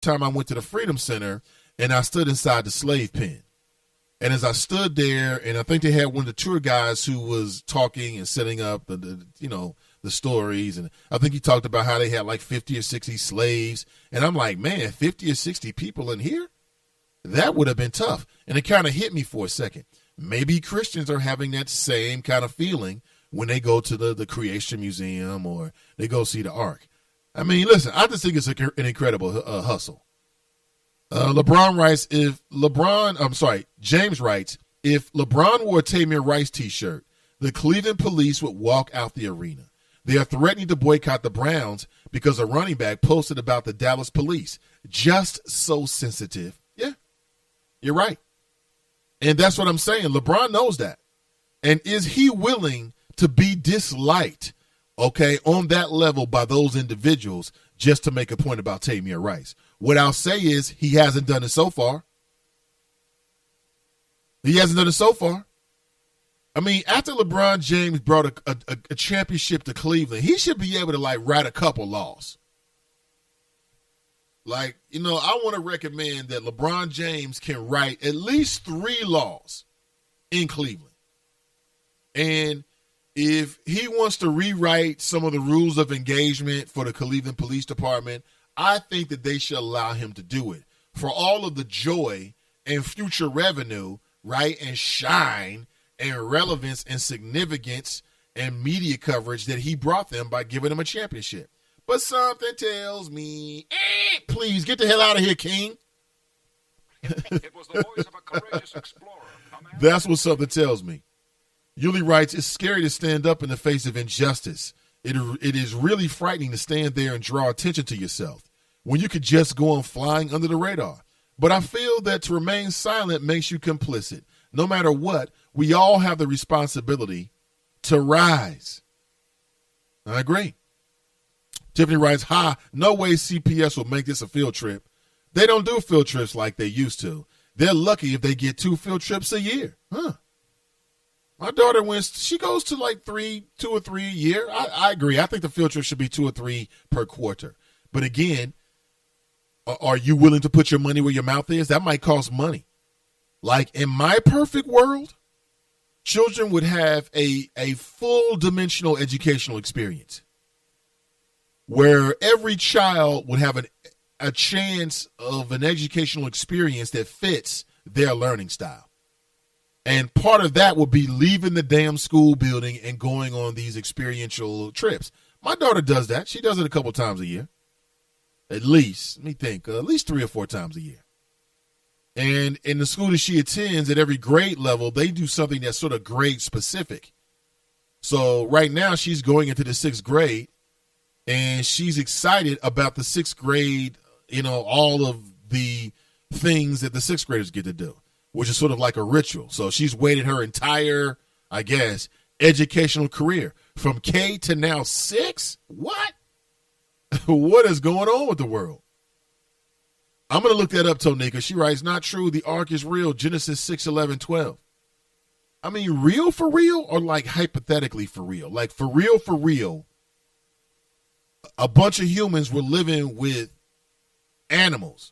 time I went to the Freedom Center and I stood inside the slave pen. And as I stood there, and I think they had one of the tour guys who was talking and setting up the stories. And I think he talked about how they had like 50 or 60 slaves. And I'm like, man, 50 or 60 people in here? That would have been tough. And it kind of hit me for a second. Maybe Christians are having that same kind of feeling when they go to the Creation Museum or they go see the Ark. I mean, listen, I just think it's an incredible hustle. James writes, if LeBron wore a Tamir Rice t-shirt, the Cleveland police would walk out the arena. They are threatening to boycott the Browns because a running back posted about the Dallas police. Just so sensitive. Yeah, you're right. And that's what I'm saying. LeBron knows that. And is he willing to be disliked, on that level by those individuals just to make a point about Tamir Rice? What I'll say is he hasn't done it so far. He hasn't done it so far. I mean, after LeBron James brought a championship to Cleveland, he should be able to, write a couple laws. I want to recommend that LeBron James can write at least 3 laws in Cleveland. And if he wants to rewrite some of the rules of engagement for the Cleveland Police Department, I think that they should allow him to do it for all of the joy and future revenue, right, and shine and relevance and significance and media coverage that he brought them by giving them a championship. But something tells me, please get the hell out of here, King. It was the voice of a courageous explorer. That's what something tells me. Yuli writes, it's scary to stand up in the face of injustice. It is really frightening to stand there and draw attention to yourself when you could just go on flying under the radar. But I feel that to remain silent makes you complicit. No matter what, we all have the responsibility to rise. I agree. Tiffany writes, no way CPS will make this a field trip. They don't do field trips like they used to. They're lucky if they get 2 field trips a year. My daughter she goes to 2 or 3 a year. I agree. I think the field trip should be 2 or 3 per quarter. But again, are you willing to put your money where your mouth is? That might cost money. In my perfect world, children would have a full dimensional educational experience where every child would have a chance of an educational experience that fits their learning style. And part of that would be leaving the damn school building and going on these experiential trips. My daughter does that. She does it a couple times a year. At least, let me think, at least 3 or 4 times a year. And in the school that she attends, at every grade level, they do something that's sort of grade specific. So right now she's going into the 6th grade, and she's excited about the 6th grade, all of the things that the 6th graders get to do, which is sort of like a ritual. So she's waited her entire, educational career from K to now 6. What? What is going on with the world? I'm going to look that up, Tonika. She writes, not true. The ark is real. Genesis 6:11-12. I mean, real for real or hypothetically for real? For real, a bunch of humans were living with animals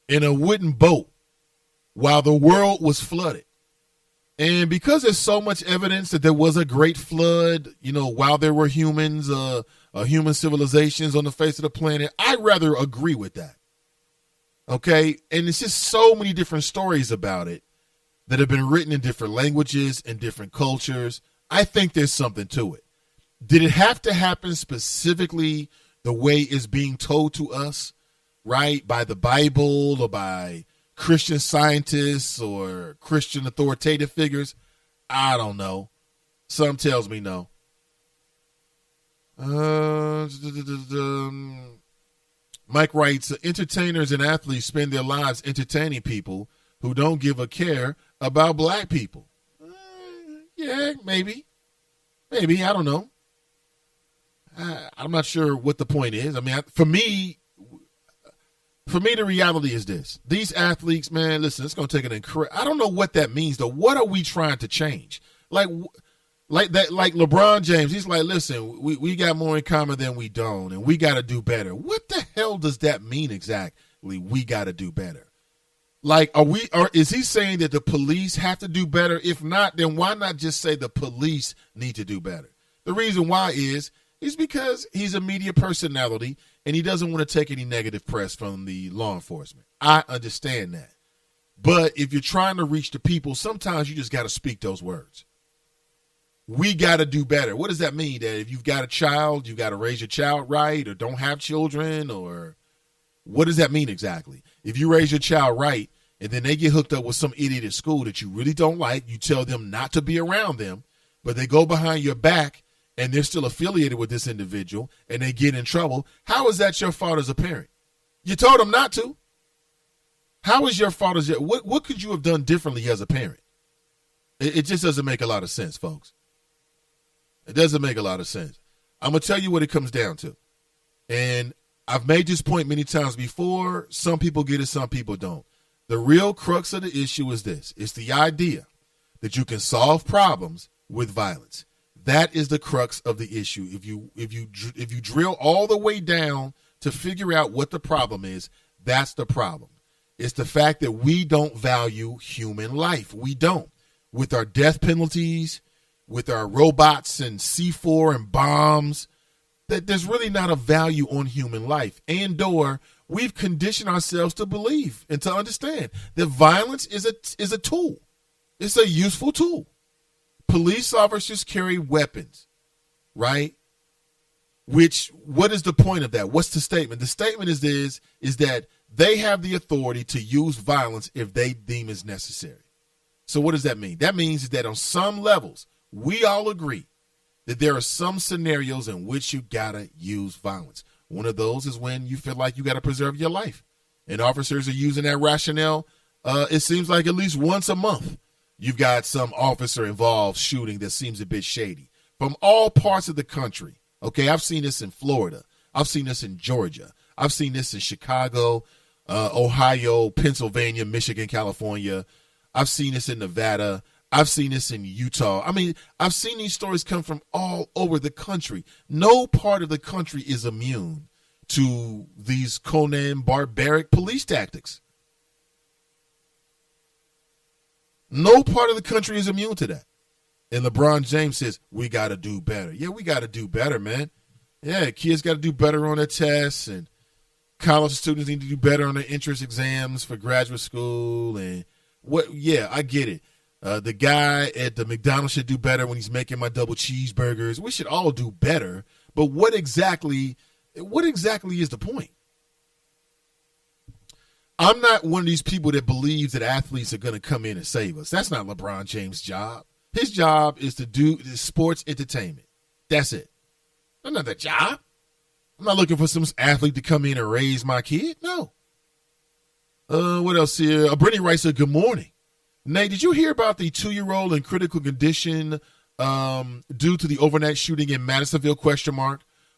in a wooden boat while the world was flooded. And because there's so much evidence that there was a great flood, while there were humans, human civilizations on the face of the planet, I'd rather agree with that. Okay? And it's just so many different stories about it that have been written in different languages and different cultures. I think there's something to it. Did it have to happen specifically the way it's being told to us, right, by the Bible or by Christian scientists or Christian authoritative figures? I don't know. Some tells me no. Mike writes, entertainers and athletes spend their lives entertaining people who don't give a care about black people. Yeah, maybe. I don't know. I'm not sure what the point is. I mean, for me, the reality is this. These athletes, man, listen, it's going to take I don't know what that means, though. What are we trying to change? Like LeBron James, he's like, listen, we got more in common than we don't, and we got to do better. What the hell does that mean exactly? exactly we got to do better? Like, is he saying that the police have to do better? If not, then why not just say the police need to do better? The reason why is because he's a media personality and he doesn't want to take any negative press from the law enforcement. I understand that. But if you're trying to reach the people, sometimes you just got to speak those words. We got to do better. What does that mean? That if you've got a child, you got to raise your child right, or don't have children, or what does that mean exactly? If you raise your child right and then they get hooked up with some idiot at school that you really don't like, you tell them not to be around them, but they go behind your back and they're still affiliated with this individual and they get in trouble, how is that your fault as a parent? You told them not to. How is your fault as what could you have done differently as a parent? It just doesn't make a lot of sense, folks. It doesn't make a lot of sense. I'm going to tell you what it comes down to. And I've made this point many times before. Some people get it, some people don't. The real crux of the issue is this. It's the idea that you can solve problems with violence. That is the crux of the issue. If you drill all the way down to figure out what the problem is, that's the problem. It's the fact that we don't value human life. We don't. With our death penalties, with our robots and C4 and bombs, that there's really not a value on human life. And/or we've conditioned ourselves to believe and to understand that violence is a tool. It's a useful tool. Police officers carry weapons, right? What is the point of that? What's the statement? The statement is that they have the authority to use violence if they deem is necessary. So what does that mean? That means that on some levels, we all agree that there are some scenarios in which you gotta use violence. One of those is when you feel like you gotta preserve your life. And officers are using that rationale, it seems like at least once a month. You've got some officer involved shooting that seems a bit shady. From all parts of the country. Okay, I've seen this in Florida. I've seen this in Georgia. I've seen this in Chicago, Ohio, Pennsylvania, Michigan, California. I've seen this in Nevada. I've seen this in Utah. I mean, I've seen these stories come from all over the country. No part of the country is immune to these Conan barbaric police tactics. No part of the country is immune to that. And LeBron James says, we got to do better. Yeah, we got to do better, man. Yeah, kids got to do better on their tests, and college students need to do better on their entrance exams for graduate school. And yeah, I get it. The guy at the McDonald's should do better when he's making my double cheeseburgers. We should all do better. But what exactly is the point? I'm not one of these people that believes that athletes are going to come in and save us. That's not LeBron James' job. His job is to do sports entertainment. That's it. That's not that job. I'm not looking for some athlete to come in and raise my kid. No. What else here? Brittany writes, good morning. Nate, did you hear about the 2-year-old in critical condition due to the overnight shooting in Madisonville, ?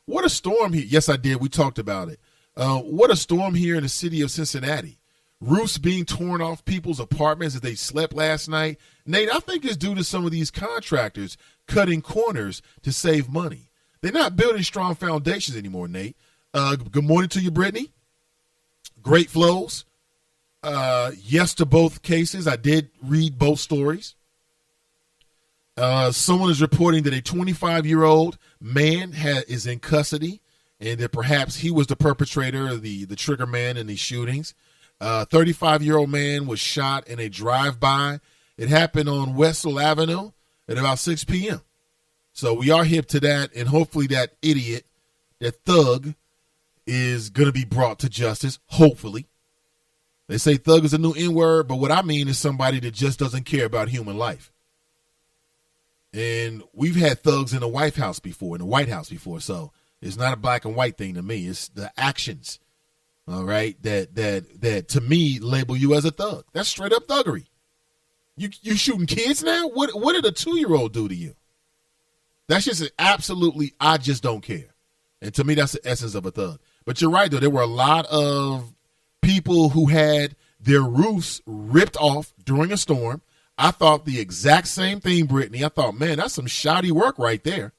What a storm here. Yes, I did. We talked about it. What a storm here in the city of Cincinnati. Roofs being torn off people's apartments as they slept last night. Nate, I think it's due to some of these contractors cutting corners to save money. They're not building strong foundations anymore, Nate. Good morning to you, Brittany. Great flows. Yes to both cases. I did read both stories. Someone is reporting that a 25-year-old man is in custody and that perhaps he was the perpetrator, the trigger man in these shootings. 35-year-old man was shot in a drive-by. It happened on Westall Avenue at about 6 p.m. So we are hip to that, and hopefully that idiot, that thug, is going to be brought to justice, hopefully. They say thug is a new N-word, but what I mean is somebody that just doesn't care about human life. And we've had thugs in the White House before, so it's not a black and white thing to me. It's the actions, all right, that to me label you as a thug. That's straight up thuggery. You shooting kids now? What did a 2-year-old do to you? That's just absolutely, I just don't care. And to me, that's the essence of a thug. But you're right, though. There were a lot of people who had their roofs ripped off during a storm. I thought the exact same thing, Brittany. I thought, man, that's some shoddy work right there.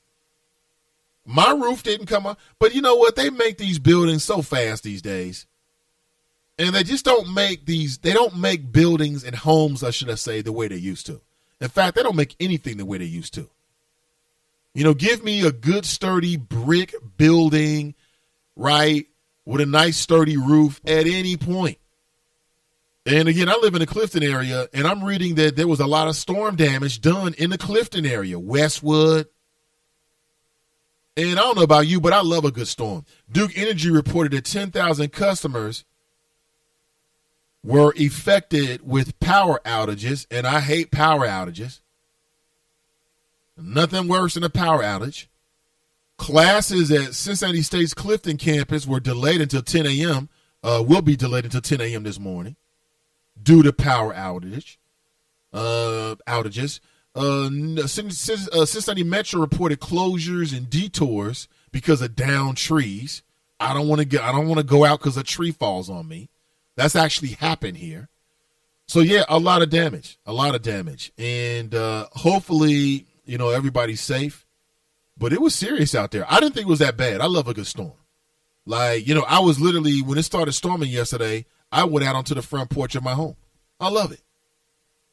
My roof didn't come up. But you know what? They make these buildings so fast these days. And they just don't make they don't make buildings and homes, I should say, the way they used to. In fact, they don't make anything the way they used to. You know, give me a good sturdy brick building, right, with a nice sturdy roof at any point. And again, I live in the Clifton area, and I'm reading that there was a lot of storm damage done in the Clifton area, Westwood. And I don't know about you, but I love a good storm. Duke Energy reported that 10,000 customers were affected with power outages, and I hate power outages. Nothing worse than a power outage. Classes at Cincinnati State's Clifton campus were delayed until 10 a.m., will be delayed until 10 a.m. this morning due to power outages. Cincinnati Metro reported closures and detours because of downed trees. I don't want to go out because a tree falls on me. That's actually happened here. So yeah, a lot of damage, and hopefully, you know, everybody's safe. But it was serious out there. I didn't think it was that bad. I love a good storm. Like, you know, I was literally, when it started storming yesterday, I went out onto the front porch of my home. I love it.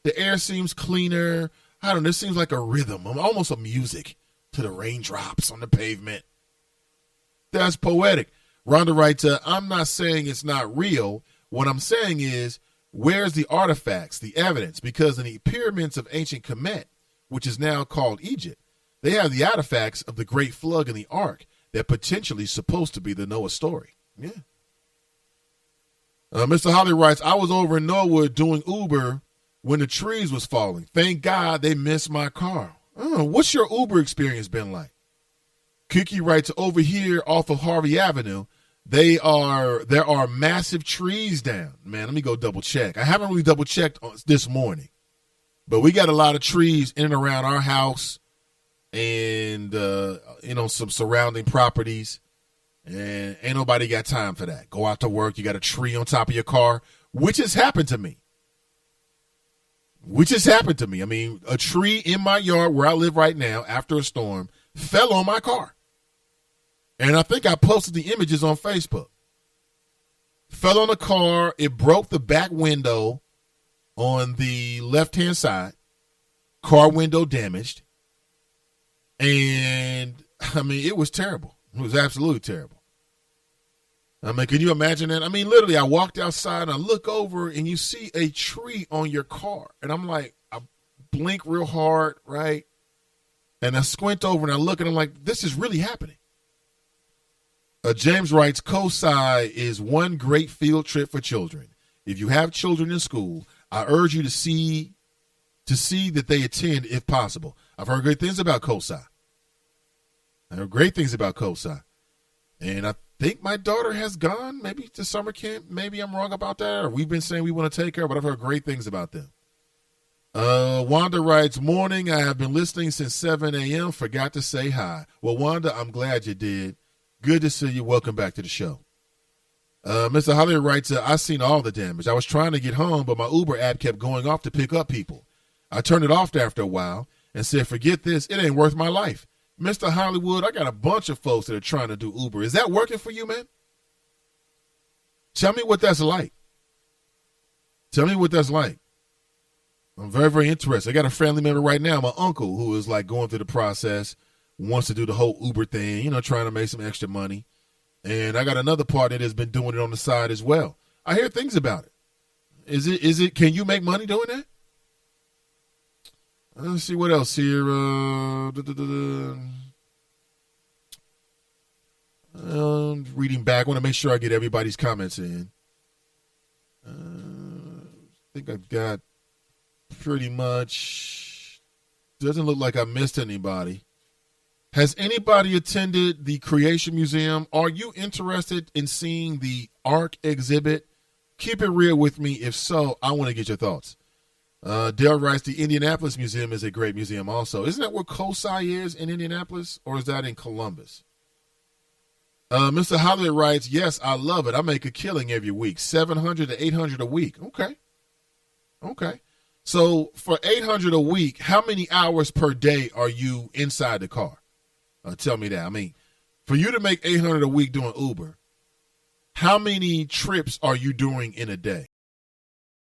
The air seems cleaner. I don't know. It seems like a rhythm, almost a music to the raindrops on the pavement. That's poetic. Rhonda writes, I'm not saying it's not real. What I'm saying is, where's the artifacts, the evidence? Because in the pyramids of ancient Kemet, which is now called Egypt, they have the artifacts of the Great Flood and the Ark that potentially supposed to be the Noah story. Yeah. Mr. Holly writes, I was over in Norwood doing Uber when the trees was falling. Thank God they missed my car. What's your Uber experience been like? Kiki writes, over here off of Harvey Avenue, there are massive trees down. Man, let me go double check. I haven't really double checked this morning, but we got a lot of trees in and around our house and, some surrounding properties, and ain't nobody got time for that. Go out to work. You got a tree on top of your car, which has happened to me. I mean, a tree in my yard where I live right now after a storm fell on my car. And I think I posted the images on Facebook. Fell on the car. It broke the back window on the left-hand side. Car window damaged. And, I mean, it was terrible. It was absolutely terrible. I mean, can you imagine that? I mean, literally, I walked outside and I look over and you see a tree on your car. And I'm like, I blink real hard, right? And I squint over and I look and I'm like, this is really happening. James writes, COSI is one great field trip for children. If you have children in school, I urge you to see that they attend if possible. I've heard great things about COSI. And I think my daughter has gone maybe to summer camp. Maybe I'm wrong about that. Or we've been saying we want to take her, but I've heard great things about them. Wanda writes, morning, I have been listening since 7 a.m. Forgot to say hi. Well, Wanda, I'm glad you did. Good to see you. Welcome back to the show. Mr. Hollier writes, I seen all the damage. I was trying to get home, but my Uber app kept going off to pick up people. I turned it off after a while and said, forget this. It ain't worth my life. Mr. Hollywood, I got a bunch of folks that are trying to do Uber. Is that working for you, man? Tell me what that's like. I'm very, very interested. I got a family member right now, my uncle, who is like going through the process, wants to do the whole Uber thing, trying to make some extra money. And I got another partner that's been doing it on the side as well. I hear things about it. Is it, can you make money doing that? Let's see what else here. Reading back, I want to make sure I get everybody's comments in. I think I've got pretty much. Doesn't look like I missed anybody. Has anybody attended the Creation Museum? Are you interested in seeing the Ark exhibit? Keep it real with me. If so, I want to get your thoughts. Dale writes, the Indianapolis Museum is a great museum also. Isn't that where COSI is in Indianapolis, or is that in Columbus? Mr. Holliday writes, yes, I love it. I make a killing every week, $700 to $800 a week. Okay. So for $800 a week, how many hours per day are you inside the car? Tell me that. I mean, for you to make $800 a week doing Uber, How many trips are you doing in a day?